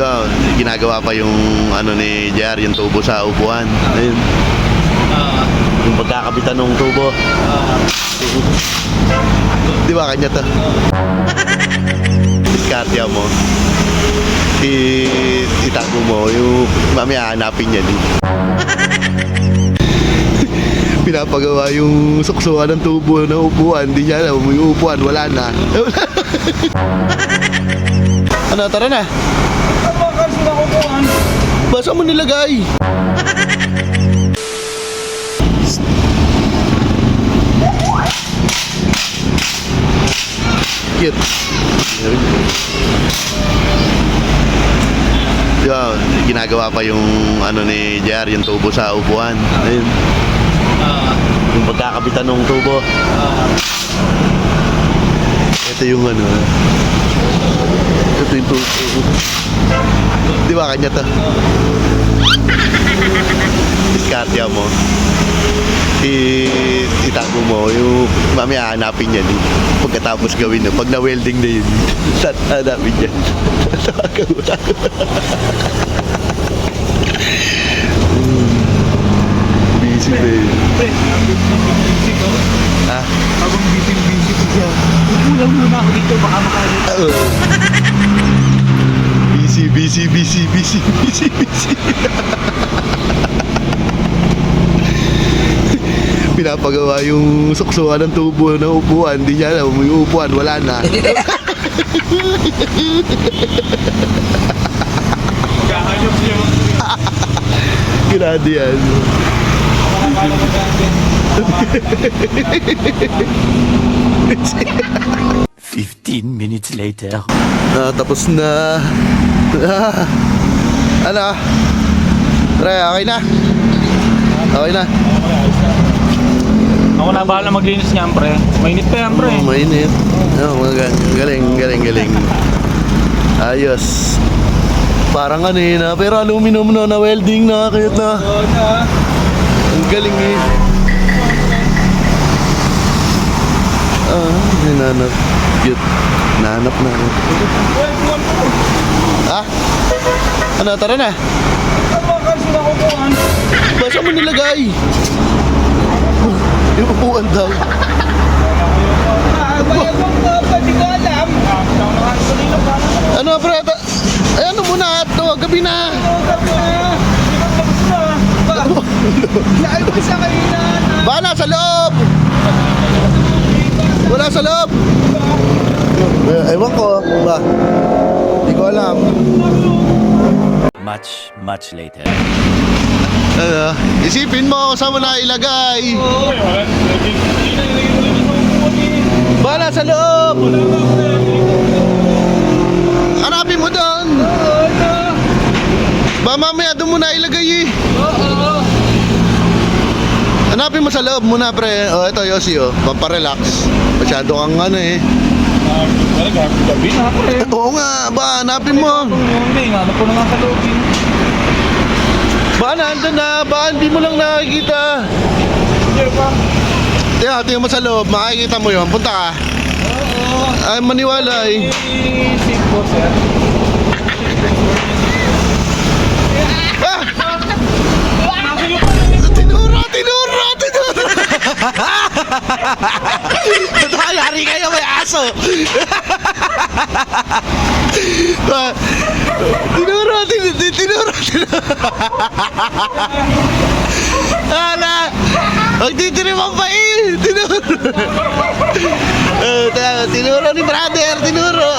Yun, ginagawa pa yung ano ni JR, yung tubo sa upuan. Ayun. Yung pagkakabitan ng tubo. Di ba kanya to? Diskarte mo. Itago mo, yung mamaya hanapin yan. Pinapagawa yung suksuan ng tubo ng upuan. Hindi niya alam, yung upuan, wala na. Ano, tara na. Basa mo nilagay. Cute. Yun, ginagawa pa yung ano ni JR, yung tubo sa upuan. Ayun. Yung pagkakabitan ng tubo. Ito yung ano. Ito yung tubo. Di ba kanya to? Diskarte mo. Itago mo, yung mamaya hanapin yan. Pagkatapos gawin na, pag na-welding na yun, hanapin yan. Busy ba yun? Ha? Habang busy ko siya. Kulang muna ako dito, baka makalit. Busy. Pinapagawa yung suksuan ng tubo ng upuan. Hindi niya alam, yung upuan, wala na. Magkakanyok siya. Grabe yan. 15 minutes later. Tapos na. Ano? Pre, okay na? Okay na? Ako na bahala maglinis niyan, pre. Mainit pa yan, pre. Mainit. Galing. Ayos. Parang ano yun na, pero aluminum na welding na, kayat na. Ang galing eh. Hinanap. Cute. Nanap na. Ha? Ano, tara na. Basa mo nilagay. Yung upuan daw. Hindi ko alam. Ano, pre? Ay, ano muna? Ito, gabi na. Ay, isa kayo na. Baka nasa loob. Wala sa loob. Ewan ko. Ba? Hindi ko alam. Much later. Isipin mo saan mo na ilagay. Bala sa loob. Hanapin mo doon. Ba mamaya doon mo na ilagay eh. Hanapin mo sa loob muna, pre. Ito Yossi, pamparelax. Masyado kang ano eh. Gabi na ako eh. Oo nga, ba hanapin mo. Hindi, hanap ko na nga sa loob. Ba nandun na, ba hindi mo lang nakikita. Tingnan mo sa loob, makikita mo yun. Punta ka. Ay, maniwala eh. Safe po, sir. Ah! Tinuro! Yari kayo, may aso! Tinuro! Hala! Magtitiriman pa eh! Tinuro ni brother! Tinuro!